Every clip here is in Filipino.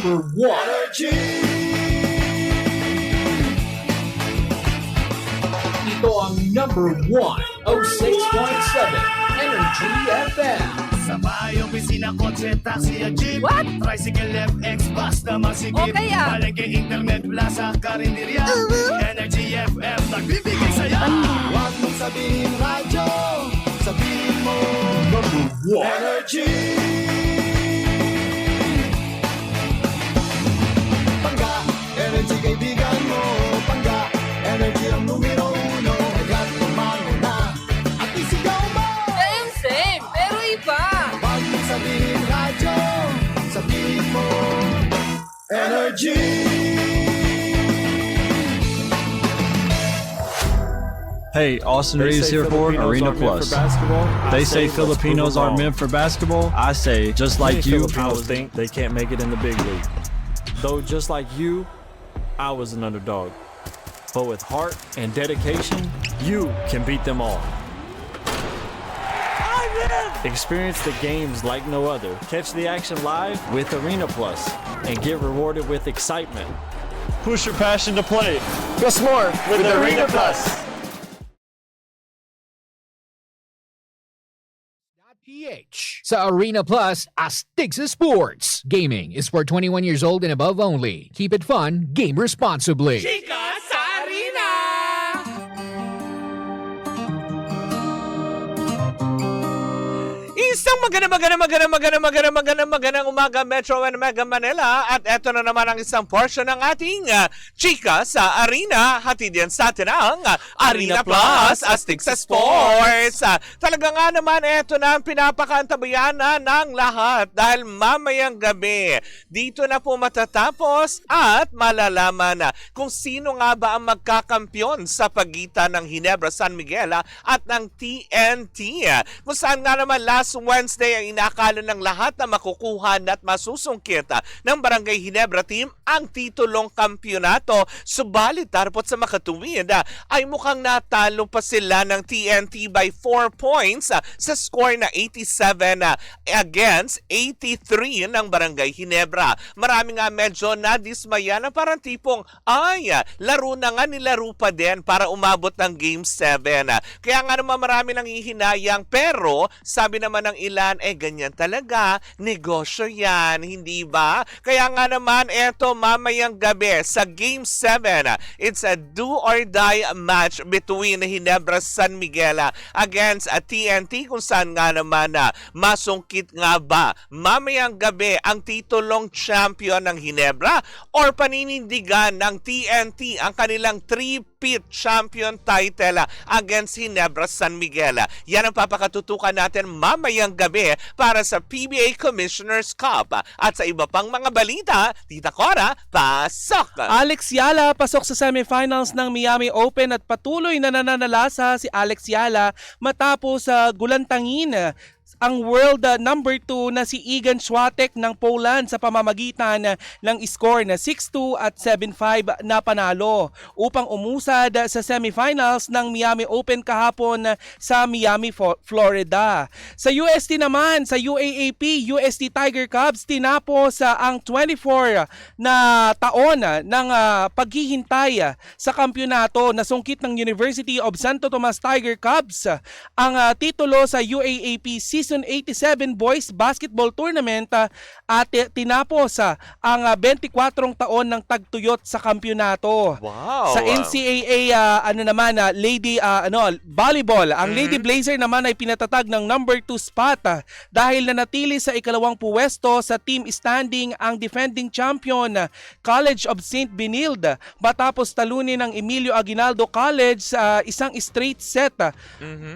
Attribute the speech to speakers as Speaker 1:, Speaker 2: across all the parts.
Speaker 1: number one. Energy. Ito ang number one, 06.7 Energy FM.
Speaker 2: Sa bahay, opisina, kotse, taxi, at jeep.
Speaker 3: What?
Speaker 2: Tricycle, FX, bus na masigip.
Speaker 3: O kaya?
Speaker 2: Palengke, internet, plaza, karinderya. Energy FM, nagbibigay saya. Huwag mong sabihin radyo, sabihin mo
Speaker 1: Number one.
Speaker 2: Energy. Pangga, energy kaibigan mo. Pangga, energy ang numero uno. Agad tumalo na at isigaw mo.
Speaker 3: Same, pero iba.
Speaker 2: Huwag mong sabihin radyo, sabihin mo Energy.
Speaker 4: Hey, Austin Reeves here for Arena Plus. They say Filipinos aren't meant for basketball. I say, just like you,
Speaker 5: Filipinos think they can't make it in the big league. Though just like you, I was an underdog. But with heart and dedication, you can beat them all. Experience the games like no other. Catch the action live with Arena Plus and get rewarded with excitement.
Speaker 4: push your passion to play.
Speaker 5: Plus more with Arena Plus.
Speaker 6: PH sa Arena Plus, astig sa sports. Gaming is for 21 years old and above only. Keep it fun, game responsibly.
Speaker 3: Chika sa Arena!
Speaker 7: Isang magandang umaga Metro and Mega Manila at eto na naman ang isang portion ng ating Chika sa Arena. Hatid yan sa atin ang Arena Plus, astig sa sports. Talaga nga naman eto na ang pinapakaantabayanan ng lahat dahil mamayang gabi dito na po matatapos at malalaman na kung sino nga ba ang magkakampyon sa pagitan ng Ginebra San Miguel at ng TNT. Kung saan nga naman last Wednesday ang inakala ng lahat na makukuha at masusungkit ng Barangay Ginebra team ang titulong kampyonato. Subalit tarpot sa makatuwid ay mukhang natalo pa sila ng TNT by 4 points sa score na 87 against 83 ng Barangay Ginebra. Marami nga medyo nadismaya na parang tipong ay laro na nga nilaro pa din para umabot ng Game 7. Kaya nga naman marami nang hihinayang pero sabi naman ng ilan ganyan talaga, negosyo yan, hindi ba? Kaya nga naman eto mamayang gabi sa Game 7, it's a do or die match between Ginebra San Miguel against TNT kung saan nga naman masungkit nga ba mamayang gabi ang titulong champion ng Ginebra or paninindigan ng TNT ang kanilang three-peat champion title against Ginebra San Miguel. Yan ang papakatutukan natin mamayang gabi para sa PBA Commissioner's Cup. At sa iba pang mga balita, Tita Cora, pasok!
Speaker 8: Alex Yala pasok sa semifinals ng Miami Open at patuloy na nananalasa si Alex Yala matapos sa gulantangin ang world number 2 na si Igan Swiatek ng Poland sa pamamagitan ng score na 6-2 at 7-5 na panalo upang umusad sa semifinals ng Miami Open kahapon sa Miami, Florida. Sa UST naman, sa UAAP, UST Tiger Cubs tinapos ang 24 na taon ng paghihintay sa kampyonato na sungkit ng University of Santo Tomas Tiger Cubs ang titulo sa UAAP Season 87 Boys Basketball Tournament at tinapos ang 24 taon ng tagtuyot sa kampyonato.
Speaker 7: Wow!
Speaker 8: Sa NCAA Lady volleyball, ang Lady Blazer naman ay pinatatag ng number 2 spot dahil nanatili sa ikalawang puwesto sa team standing ang defending champion College of St. Benilde matapos talunin ng Emilio Aguinaldo College sa isang straight set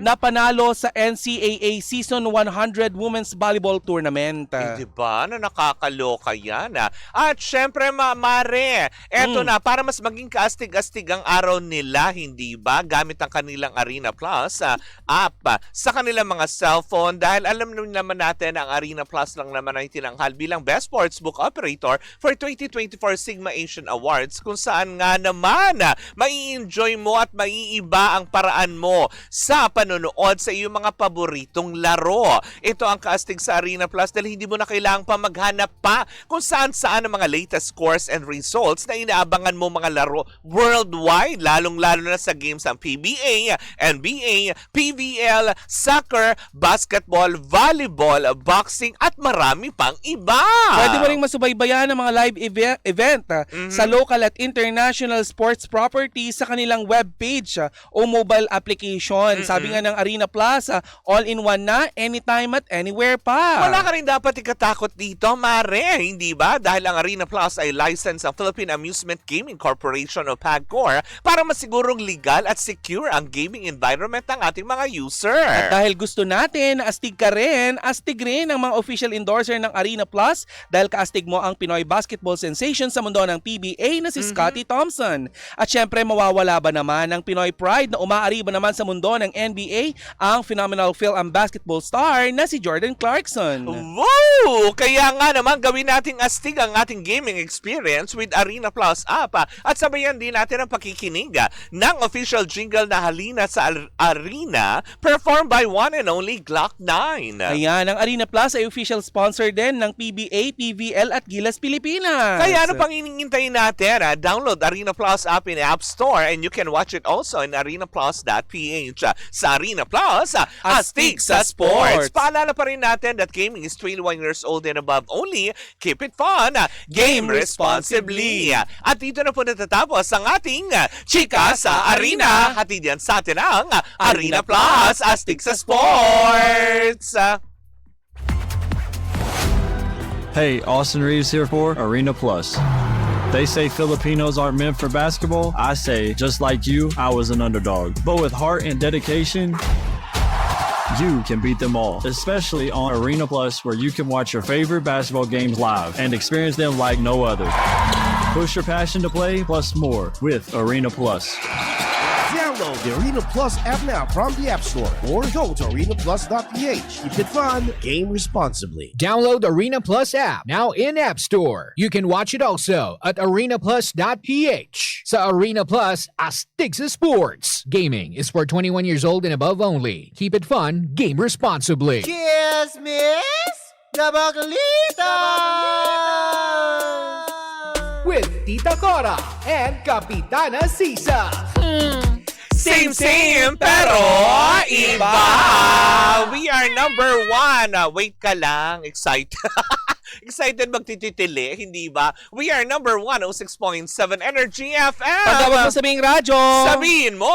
Speaker 8: na panalo sa NCAA Season 100 Women's Volleyball Tournament.
Speaker 7: Diba? Na nakakaloka yan. At syempre, Mare, eto na, para mas maging kaastig-astig ang araw nila, hindi ba? Gamit ang kanilang Arena Plus app sa kanilang mga cellphone dahil alam naman natin ang Arena Plus lang naman ay tinanghal bilang Best Sportsbook Operator for 2024 Sigma Asian Awards kung saan nga naman mai-enjoy mo at maiiba ang paraan mo sa panonood sa iyong mga paboritong laro. ito ang kaastig sa Arena Plus dahil hindi mo na kailangan pa maghanap pa kung saan-saan ang mga latest scores and results na inaabangan mo mga laro worldwide, lalong-lalo na sa games ng PBA, NBA, PVL, soccer, basketball, volleyball, boxing, at marami pang iba.
Speaker 8: Pwede mo ring masubaybayan ang mga live event sa local at international sports properties sa kanilang webpage o mobile application. Sabi nga ng Arena Plus, all-in-one na, anytime at anywhere pa.
Speaker 7: Wala ka rin dapat ikatakot dito, Mare, hindi ba? Dahil ang Arena Plus ay license ng Philippine Amusement Gaming Corporation o PAGCOR para masigurong legal at secure ang gaming environment ng ating mga user.
Speaker 8: At dahil gusto natin, astig ka rin, astig rin ang mga official endorser ng Arena Plus dahil kaastig mo ang Pinoy basketball sensation sa mundo ng PBA na si Scottie Thompson. At syempre, mawawala ba naman ang Pinoy pride na umaariba naman sa mundo ng NBA ang phenomenal film and basketball star na si Jordan Clarkson.
Speaker 7: Woo! Kaya nga naman gawin nating astig ang ating gaming experience with Arena Plus app at sabayan din natin ang pakikinig ng official jingle na Halina sa Arena performed by one and only Glock 9.
Speaker 8: Ayan, ang Arena Plus ay official sponsor din ng PBA, PVL at Gilas Pilipinas.
Speaker 7: Kaya ano pang inihintayin natin? Download Arena Plus app in App Store and you can watch it also in arenaplus.ph. Sa Arena Plus, astig sa sports. Paalala pa rin natin that gaming is 21 years old and above only. Keep it fun. Game responsibly. At dito na po natatapos ang ating Chika sa Arena. Hatid yan sa atin ang Arena Plus, astig sa sports.
Speaker 4: Hey, Austin Reeves here for Arena Plus. They say Filipinos aren't meant for basketball. I say, just like you, I was an underdog. But with heart and dedication, you can beat them all, especially on Arena Plus, where you can watch your favorite basketball games live and experience them like no other. Push your passion to play, plus more with Arena Plus.
Speaker 9: Download the Arena Plus app now from the App Store or go to arenaplus.ph. Keep it fun, game responsibly.
Speaker 6: Download Arena Plus app now in App Store. You can watch it also at arenaplus.ph. Sa Arena Plus, astig sa sports. Gaming is for 21 years old and above only. Keep it fun, game responsibly.
Speaker 2: Kiss, miss, Gabaglita!
Speaker 1: With Tita Cora and Kapitana Sisa.
Speaker 7: Same, pero iba. We are number 1. Wait ka lang. Excited. Excited magtititili, hindi ba? We are number 1, 06.7 Energy FM.
Speaker 8: Pagkawag mo sabihing radyo.
Speaker 7: Sabihin mo.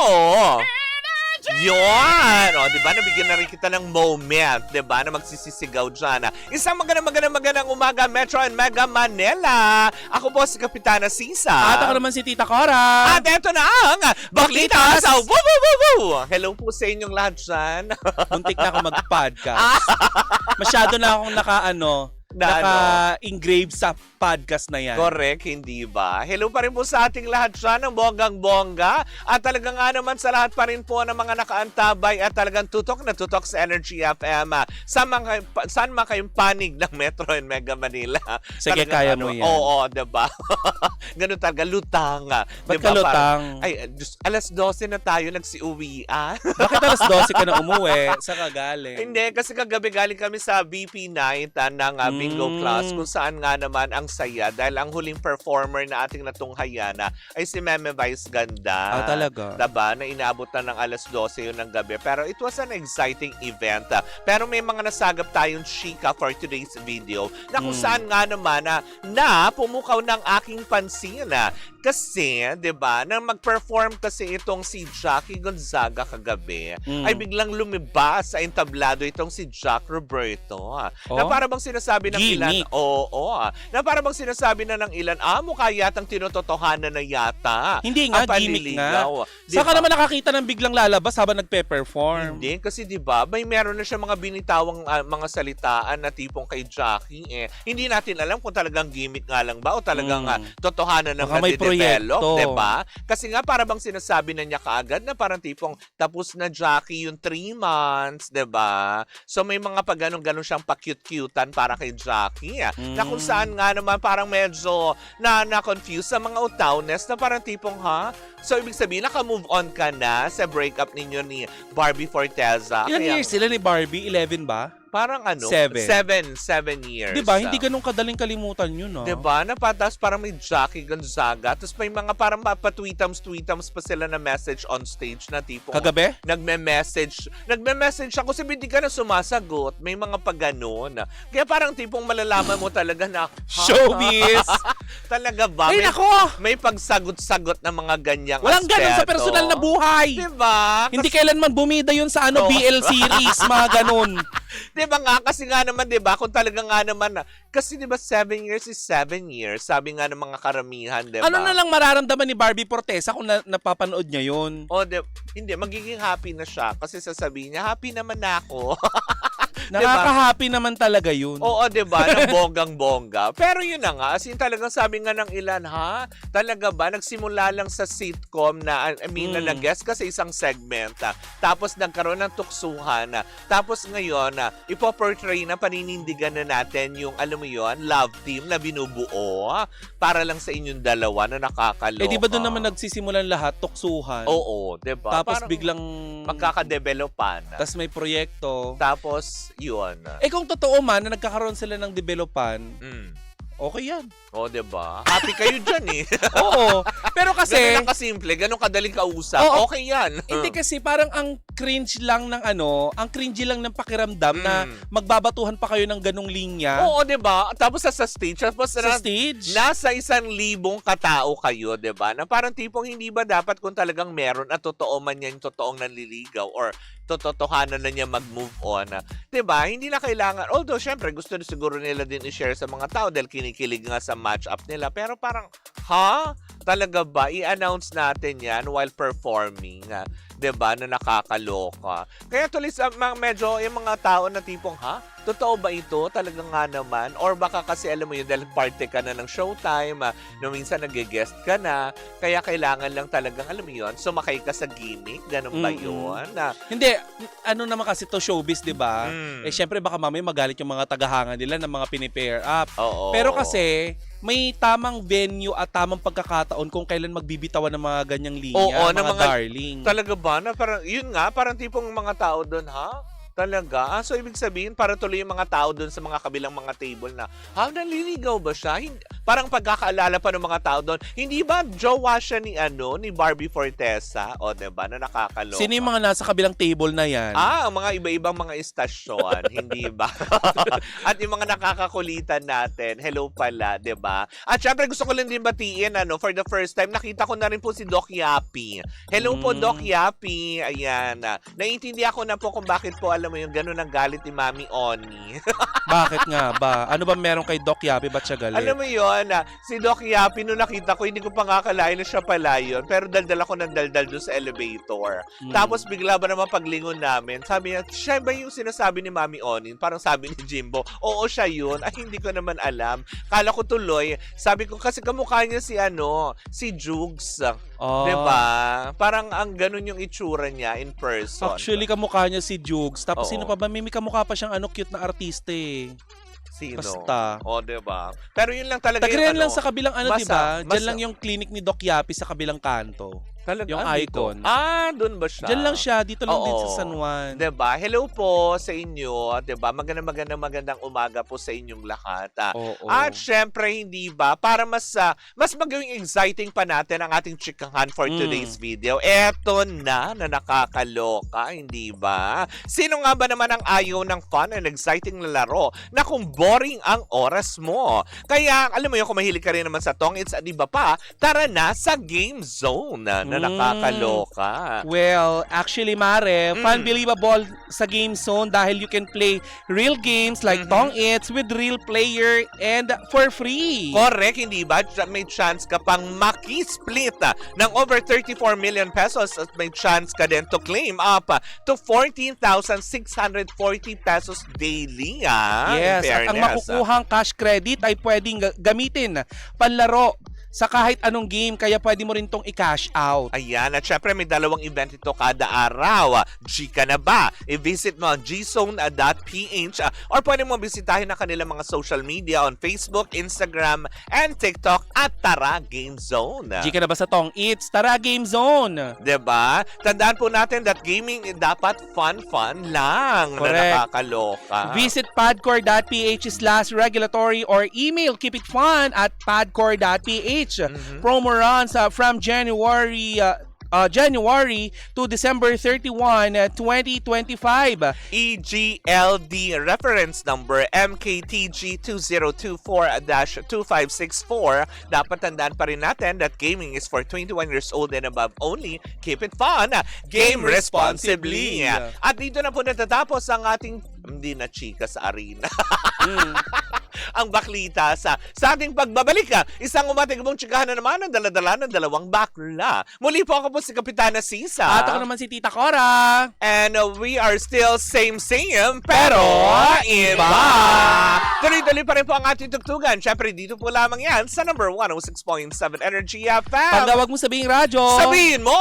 Speaker 7: Yun! O, di ba? Nabigyan na rin kita ng moment, di ba? Na magsisisigaw dyan. Isang magandang umaga, Metro and Mega Manila. Ako po si Kapitana Sisa.
Speaker 8: At ako naman si Tita Cora.
Speaker 7: At eto na ang Baklita sa Woo Woo Woo Woo! Hello po sa inyong lahat dyan.
Speaker 8: Muntik na ako mag-podcast. Masyado na akong naka-engrave sa podcast na yan.
Speaker 7: Correct, hindi ba? Hello pa rin po sa ating lahat dyan ng bonggang-bongga. At talaga nga naman sa lahat pa rin po ng mga nakaantabay at talagang tutok na tutok sa Energy FM. Saan man kayong panig ng Metro and Mega Manila.
Speaker 8: Sige, kaya mo yan.
Speaker 7: Oo, diba? Ganun talaga, lutang.
Speaker 8: Ba't ka lutang?
Speaker 7: Ay, alas 12 na tayo nagsiuwian.
Speaker 8: Bakit alas 12 ka na umuwi? Saan ka galing?
Speaker 7: Hindi, kasi kagabi galing kami sa BP night ng bingo class kung saan nga naman ang saya dahil ang huling performer na ating natunghayan ay si Meme Vice Ganda.
Speaker 8: Talaga?
Speaker 7: Diba? Na inaabot na ng alas 12 yun ng gabi. Pero it was an exciting event. Pero may mga nasagap tayong chika for today's video na kung saan nga naman na pumukaw ng aking pansin. Kasi, diba, nang mag-perform kasi itong si Jackie Gonzaga kagabi, ay biglang lumibas sa entablado itong si Jack Roberto. Na para bang sinasabi ng ilan, na para bang sinasabi na ng ilan, mukha yatang tinototohanan na yata.
Speaker 8: Hindi nga, gimmick nga. Diba? Saan ka naman nakakita ng biglang lalabas habang nagpe-perform?
Speaker 7: Hindi, kasi diba, may meron na siya mga binitawang mga salitaan na tipong kay Jackie. Hindi natin alam kung talagang gimmick nga lang ba o talagang totohanan ng nadidevelop, diba? Kasi nga para bang sinasabi na niya kaagad na parang tipong tapos na Jackie yung 3 months, diba? So may mga ganun siyang pa-cute-cutean para kay Jackie. Na kung saan nga naman parang medyo na-confuse sa mga utawnes na parang tipong So ibig sabihin, naka-move on ka na sa breakup ninyo ni Barbie Forteza.
Speaker 8: Ilang years sila ni Barbie? 11 ba?
Speaker 7: Parang ano?
Speaker 8: 7
Speaker 7: years.
Speaker 8: Diba? Hindi ganun kadaling kalimutan yun, no?
Speaker 7: Diba? Napatas parang may Jackie Gonzaga. Tapos may mga parang pa-tweetams pa sila na message on stage na tipo.
Speaker 8: Kagabi?
Speaker 7: Nagme-message ako, sabi hindi ka na sumasagot. May mga pag-ganon. Kaya parang tipong malalaman mo talaga na,
Speaker 8: Showbiz!
Speaker 7: talaga ba?
Speaker 8: Ay, nako!
Speaker 7: May pagsagot-sagot na mga ganyang
Speaker 8: Walang ganun sa
Speaker 7: aspeto.
Speaker 8: personal na buhay!
Speaker 7: Diba?
Speaker 8: Hindi kailanman bumida yun sa
Speaker 7: Oo.
Speaker 8: BL series, mga ganun.
Speaker 7: Diba nga? Kasi nga naman, diba? Kung talaga nga naman, kasi diba 7 years is 7 years. Sabi nga ng mga karamihan, diba?
Speaker 8: Ano na lang mararamdaman ni Barbie Fortesa kung napapanood niya yun?
Speaker 7: O, hindi, magiging happy na siya. Kasi sasabihin niya, happy naman na ako.
Speaker 8: Nakaka-happy naman talaga yun.
Speaker 7: Oo, diba? Ng bonggang-bongga. Pero yun na nga, as in talagang sabi nga ng ilan, ha? Talaga ba? Nagsimula lang sa sitcom na, na nag-guest ka sa isang segment. Tapos nagkaroon ng tuksuhan. Tapos ngayon, ipoportray na paninindigan na natin yung, alam mo yun, love team na binubuo para lang sa inyong dalawa na nakakaloka.
Speaker 8: Di ba doon naman nagsisimulan lahat? Tuksuhan.
Speaker 7: Oo, diba?
Speaker 8: Tapos
Speaker 7: Parang
Speaker 8: biglang
Speaker 7: magkakadevelopan.
Speaker 8: Tapos may proyekto.
Speaker 7: Tapos, yun.
Speaker 8: Kung totoo man na nagkakaroon sila ng developan, okay yan.
Speaker 7: O, diba? Happy kayo dyan eh.
Speaker 8: Oo. Pero kasi,
Speaker 7: ganun lang kasimple, ganun kadaling kausap.
Speaker 8: Oo.
Speaker 7: Okay yan.
Speaker 8: hindi kasi parang ang cringe lang ng ang cringy lang ng pakiramdam na magbabatuhan pa kayo ng ganong linya
Speaker 7: Oo, diba? Tapos sa stage. Tapos
Speaker 8: sa stage.
Speaker 7: nasa 1,000 katao kayo, diba? Na parang tipong hindi ba dapat kung talagang meron at totoo man yan totoong nanliligaw or totohanan na niya mag-move on. Diba? Hindi na kailangan. Although, syempre, gusto na siguro nila din i-share sa mga tao dahil kinikilig nga sa match-up nila. Pero parang, talaga ba? I-announce natin yan while performing. Diba? Na nakakaloka. Kaya tuloy sa medyo yung mga tao na tipong, totoo ba ito? Talaga nga naman? Or baka kasi alam mo yun, dahil party ka na ng showtime, no minsan nag-guest ka na, kaya kailangan lang talagang, alam mo yun, sumakay ka sa gimmick, ganun ba yun?
Speaker 8: Hindi, ano naman kasi to showbiz, di ba? Syempre baka mamaya magalit yung mga tagahanga nila ng mga pinipair up.
Speaker 7: Oo.
Speaker 8: Pero kasi, may tamang venue at tamang pagkakataon kung kailan magbibitawan ng mga ganyang linya, mga darling.
Speaker 7: Talaga ba? Na parang, yun nga, parang tipong mga tao doon, Talaga? So, ibig sabihin, para tuloy yung mga tao doon sa mga kabilang mga table na, nanliligaw ba siya? Parang pagkakaalala pa ng mga tao doon, hindi ba jowa siya ni Barbie Fortesa? O, diba? Na nakakaloka.
Speaker 8: Sino yung mga nasa kabilang table na yan?
Speaker 7: Ang mga iba-ibang mga istasyon, hindi ba? At yung mga nakakakulitan natin, hello pala, diba? At syempre, gusto ko lang din batiin, for the first time, nakita ko na rin po si Doc Yapi. Hello po, Doc Yapi. Ayan. Naiintindihan ko na po kung bakit po, alam mo yung gano'n ang galit ni Mami Oni.
Speaker 8: Bakit nga ba? Ano ba meron kay Doc Yapi? Ba't siya galit?
Speaker 7: Alam mo yun, si Doc Yapi, nung nakita ko, hindi ko pa kakalain na siya pala yun. Pero daldal ako ng daldal doon sa elevator. Tapos bigla ba naman paglingon namin, sabi niya, siya ba yung sinasabi ni Mami Oni? Parang sabi ni Jimbo, oo siya yun. Ay, hindi ko naman alam. Kala ko tuloy, sabi ko kasi kamukha niya si Jugs. Diba? Parang ang ganun yung itsura niya in person.
Speaker 8: Actually, kamukha niya si Jugs. Tapos sino pa ba? May kamukha pa siyang cute na artista eh.
Speaker 7: Sino?
Speaker 8: Basta.
Speaker 7: Diba? Pero yun lang talaga
Speaker 8: Tagrihan
Speaker 7: yung
Speaker 8: lang sa kabilang diba? Diyan
Speaker 7: Basta.
Speaker 8: lang yung clinic ni Doc Yapi sa kabilang kanto.
Speaker 7: Talaga,
Speaker 8: yung icon.
Speaker 7: Doon ba siya?
Speaker 8: Diyan lang siya. Dito lang din sa San Juan.
Speaker 7: Diba? Hello po sa inyo. Diba? Magandang umaga po sa inyong lahat. At syempre, hindi ba? Para mas magawing exciting pa natin ang ating chikahan for today's video. Eto na nakakaloka. Hindi ba? Sino nga ba naman ang ayaw ng fun and exciting na laro na kung boring ang oras mo? Kaya, alam mo yun, kung mahilig ka rin naman sa tongits at iba pa, tara na sa Game Zone na nakakaloka.
Speaker 8: Well, actually, Mare, fun-believable sa Game Zone dahil you can play real games like tong-its with real player and for free.
Speaker 7: Correct, hindi ba? May chance ka pang maki-split ng over 34 million pesos at may chance ka din to claim up to 14,640 pesos daily.
Speaker 8: Yes, at ang makukuhang cash credit ay pwedeng gamitin panlaro sa kahit anong game, kaya pwede mo rin tong i-cash out.
Speaker 7: Ayan, at syempre may dalawang event ito kada araw. Gika na ba? I-visit mo ang gzone.ph or pwede mo bisitahin ang kanilang mga social media on Facebook, Instagram, and TikTok at Tara Game Zone.
Speaker 8: Gika na ba sa tong? It's Tara Game Zone.
Speaker 7: Diba? Tandaan po natin that gaming dapat fun lang
Speaker 8: Correct.
Speaker 7: na nakakaloka.
Speaker 8: Visit padcore.ph/regulatory or email keepitfun@padcore.ph. Promo runs from January to December 31, 2025.
Speaker 7: EGLD reference number MKTG2024-2564. Dapat tandaan pa rin natin that gaming is for 21 years old and above only. Keep it fun. Game responsibly. At dito na po natatapos ang ating hindi na chika sa arena. Ang baklita sa ating pagbabalik. Isang umatigabong chikahan na naman ang daladala ng dalawang bakla. Muli po ako po si Kapitana Sisa.
Speaker 8: At ako naman si Tita Cora.
Speaker 7: And we are still same pero iba. Tuloy-tuloy pa rin po ang ating tugtugan. Syempre dito po lamang yan sa number 106.7 Energy FM.
Speaker 8: Pag mo sabihing radyo.
Speaker 7: Sabihin mo!